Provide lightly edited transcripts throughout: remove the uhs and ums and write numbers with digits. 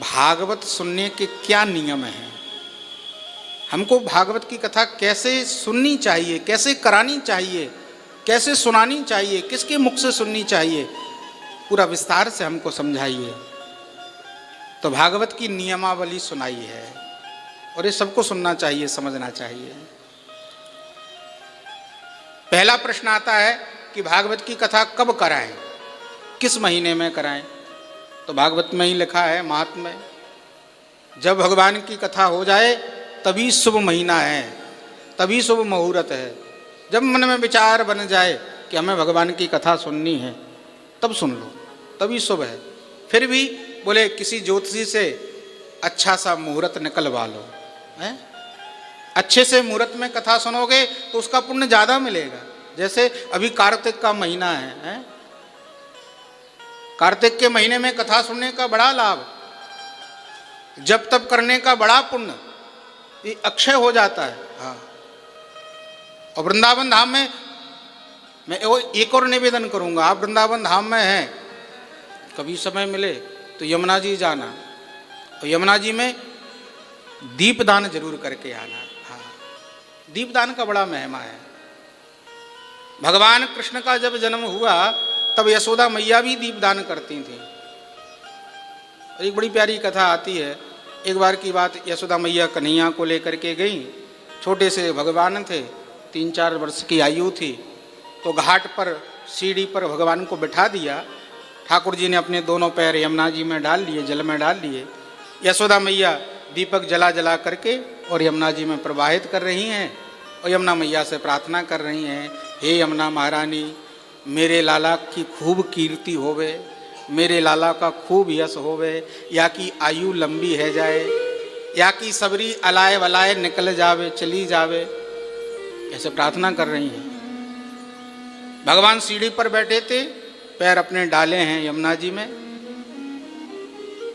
भागवत सुनने के क्या नियम हैं, हमको भागवत की कथा कैसे सुननी चाहिए, कैसे करानी चाहिए, कैसे सुनानी चाहिए, किसके मुख से सुननी चाहिए, पूरा विस्तार से हमको समझाइए। तो भागवत की नियमावली सुनाई है और ये सबको सुनना चाहिए, समझना चाहिए। पहला प्रश्न आता है कि भागवत की कथा कब कराएं, किस महीने में कराएं। तो भागवत में ही लिखा है, महात्म्य में, जब भगवान की कथा हो जाए तभी शुभ महीना है, तभी शुभ मुहूर्त है। जब मन में विचार बन जाए कि हमें भगवान की कथा सुननी है, तब सुन लो, तभी शुभ है। फिर भी बोले किसी ज्योतिषी से अच्छा सा मुहूर्त निकलवा लो, है? अच्छे से मुहूर्त में कथा सुनोगे तो उसका पुण्य ज़्यादा मिलेगा। जैसे अभी कार्तिक का महीना है? कार्तिक के महीने में कथा सुनने का बड़ा लाभ, जब तब करने का बड़ा पुण्य, ये अक्षय हो जाता है। हाँ, और वृंदावन धाम में मैं एक और निवेदन करूंगा, आप वृंदावन धाम में हैं, कभी समय मिले तो यमुना जी जाना, और यमुना जी में दीपदान जरूर करके आना। हाँ, दीपदान का बड़ा महिमा है। भगवान कृष्ण का जब जन्म हुआ तब यशोदा मैया भी दीपदान करती थी। एक बड़ी प्यारी कथा आती है, एक बार की बात, यशोदा मैया कन्हैया को लेकर के गई। छोटे से भगवान थे, 3-4 वर्ष की आयु थी। तो घाट पर सीढ़ी पर भगवान को बिठा दिया। ठाकुर जी ने अपने दोनों पैर यमुना जी में डाल लिए, जल में डाल लिए। यशोदा मैया दीपक जला जला करके और यमुना जी में प्रवाहित कर रही हैं, और यमुना मैया से प्रार्थना कर रही हैं, हे यमुना महारानी, मेरे लाला की खूब कीर्ति होवे, मेरे लाला का खूब यश होवे, या की आयु लंबी है जाए, या की सबरी अलाय वलाय निकल जावे, चली जावे। ऐसे प्रार्थना कर रही हैं। भगवान सीढ़ी पर बैठे थे, पैर अपने डाले हैं यमुना जी में।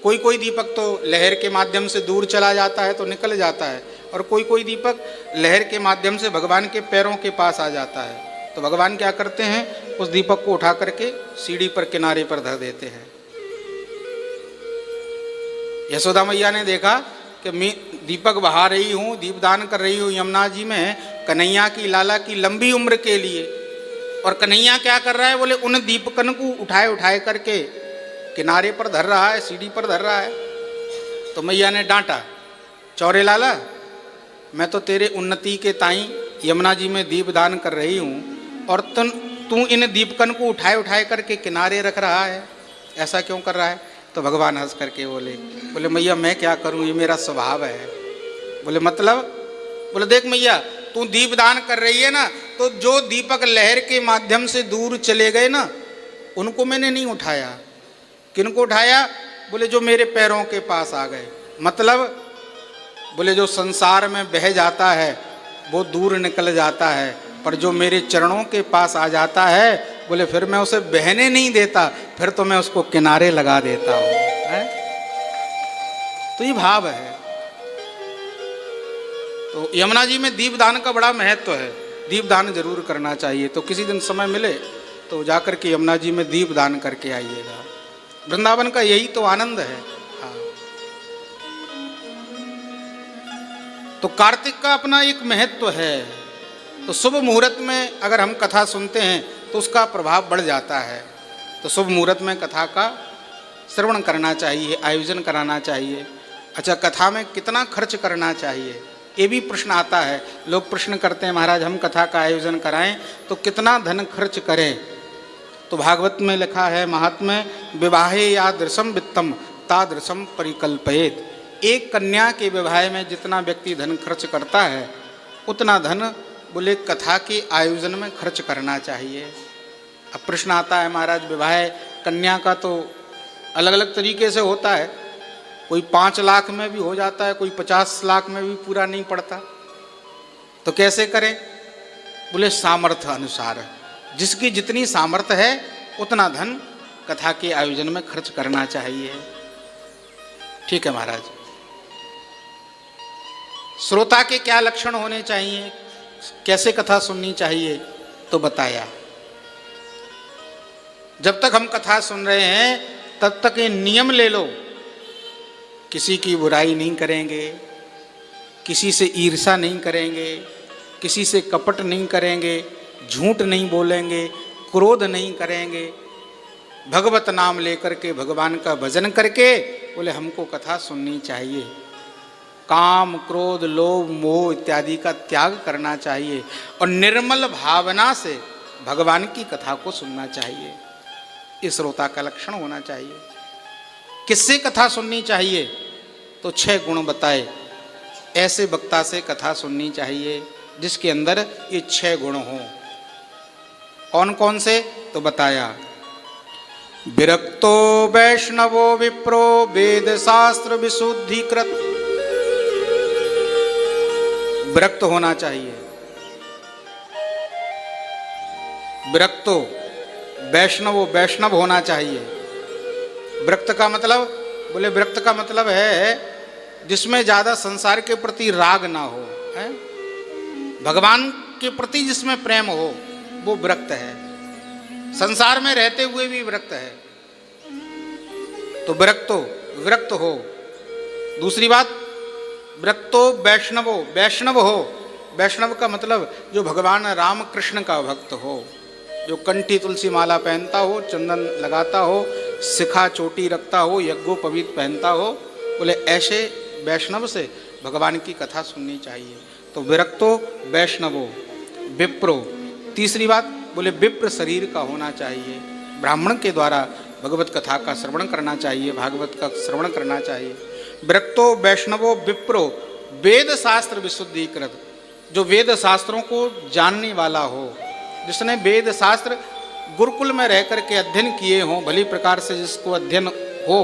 कोई कोई दीपक तो लहर के माध्यम से दूर चला जाता है तो निकल जाता है, और कोई कोई दीपक लहर के माध्यम से भगवान के पैरों के पास आ जाता है। तो भगवान क्या करते हैं, उस दीपक को उठा करके सीढ़ी पर किनारे पर धर देते हैं। यशोदा मैया ने देखा कि मैं दीपक बहा रही हूँ, दीपदान कर रही हूँ यमुना जी में, कन्हैया की लाला की लंबी उम्र के लिए। और कन्हैया क्या कर रहा है, बोले उन दीपकन को उठाए उठाए करके किनारे पर धर रहा है, सीढ़ी पर धर रहा है। तो मैया ने डांटा, चौरे लाला, मैं तो तेरे उन्नति के ताई यमुना जी में दीपदान कर रही हूँ, और तू इन दीपकन को उठाए उठाए करके किनारे रख रहा है, ऐसा क्यों कर रहा है? तो भगवान हंस करके बोले मैया मैं क्या करूं, ये मेरा स्वभाव है। बोले मतलब? बोले देख मैया, तू दीपदान कर रही है ना, तो जो दीपक लहर के माध्यम से दूर चले गए ना, उनको मैंने नहीं उठाया। किनको उठाया? बोले जो मेरे पैरों के पास आ गए। मतलब? बोले जो संसार में बह जाता है वो दूर निकल जाता है, पर जो मेरे चरणों के पास आ जाता है, बोले फिर मैं उसे बहने नहीं देता, फिर तो मैं उसको किनारे लगा देता हूँ, है? तो ये भाव है। तो यमुना जी में दीपदान का बड़ा महत्व है, दीपदान जरूर करना चाहिए। तो किसी दिन समय मिले तो जाकर के यमुना जी में दीपदान करके आइएगा। वृंदावन का यही तो आनंद है। हाँ, तो कार्तिक का अपना एक महत्व है। तो शुभ मुहूर्त में अगर हम कथा सुनते हैं तो उसका प्रभाव बढ़ जाता है। तो शुभ मुहूर्त में कथा का श्रवण करना चाहिए, आयोजन कराना चाहिए। अच्छा, कथा में कितना खर्च करना चाहिए, ये भी प्रश्न आता है। लोग प्रश्न करते हैं, महाराज हम कथा का आयोजन कराएं तो कितना धन खर्च करें? तो भागवत में लिखा है, महात्म्य, विवाहे यादृशम वित्तम तादृशम परिकल्पयेत। एक कन्या के विवाह में जितना व्यक्ति धन खर्च करता है, उतना धन बोले कथा के आयोजन में खर्च करना चाहिए। अब प्रश्न आता है, महाराज विवाह कन्या का तो अलग अलग तरीके से होता है, कोई 5 लाख में भी हो जाता है, कोई 50 लाख में भी पूरा नहीं पड़ता, तो कैसे करें? बोले सामर्थ्य अनुसार, जिसकी जितनी सामर्थ्य है उतना धन कथा के आयोजन में खर्च करना चाहिए। ठीक है महाराज। श्रोता के क्या लक्षण होने चाहिए, कैसे कथा सुननी चाहिए, तो बताया। जब तक हम कथा सुन रहे हैं तब तक ये नियम ले लो किसी की बुराई नहीं करेंगे, किसी से ईर्षा नहीं करेंगे, किसी से कपट नहीं करेंगे, झूठ नहीं बोलेंगे, क्रोध नहीं करेंगे, भगवत नाम लेकर के भगवान का भजन करके बोले हमको कथा सुननी चाहिए। काम, क्रोध, लोभ, मोह इत्यादि का त्याग करना चाहिए और निर्मल भावना से भगवान की कथा को सुनना चाहिए। इस श्रोता का लक्षण होना चाहिए। किससे कथा सुननी चाहिए? तो 6 गुण बताए। ऐसे वक्ता से कथा सुननी चाहिए जिसके अंदर ये 6 गुण हों। कौन कौन से? तो बताया, विरक्तो वैष्णवो विप्रो वेद शास्त्र विशुद्धिकृत। विरक्त होना चाहिए। विरक्तो वैष्णवो, वैष्णव होना चाहिए। विरक्त का मतलब, बोले विरक्त का मतलब है जिसमें ज्यादा संसार के प्रति राग ना हो, है? भगवान के प्रति जिसमें प्रेम हो वो विरक्त है। संसार में रहते हुए भी विरक्त है, तो विरक्त हो। दूसरी बात, विरक्तो वैष्णवो, वैष्णव हो। वैष्णव का मतलब जो भगवान राम कृष्ण का भक्त हो, जो कंठी तुलसी माला पहनता हो, चंदन लगाता हो, शिखा चोटी रखता हो, यज्ञोपवीत पहनता हो, बोले ऐसे वैष्णव से भगवान की कथा सुननी चाहिए। तो विरक्तो वैष्णवो विप्रो। तीसरी बात, बोले विप्र शरीर का होना चाहिए। ब्राह्मण के द्वारा भगवत कथा का श्रवण करना चाहिए, भागवत का श्रवण करना चाहिए। विरक्तो वैष्णवो विप्रो वेद शास्त्र विशुद्धिकृत। जो वेद शास्त्रों को जानने वाला हो, जिसने वेद शास्त्र गुरुकुल में रह करके अध्ययन किए हों, भली प्रकार से जिसको अध्ययन हो,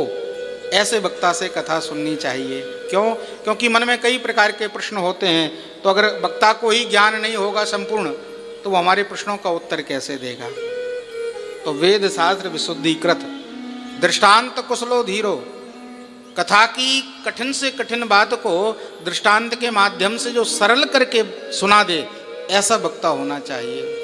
ऐसे वक्ता से कथा सुननी चाहिए। क्यों? क्योंकि मन में कई प्रकार के प्रश्न होते हैं, तो अगर वक्ता को ही ज्ञान नहीं होगा संपूर्ण, तो वो हमारे प्रश्नों का उत्तर कैसे देगा? तो वेद शास्त्र विशुद्धिकृत, दृष्टांत कुशलो धीरो। कथा की कठिन से कठिन बात को दृष्टांत के माध्यम से जो सरल करके सुना दे, ऐसा वक्ता होना चाहिए।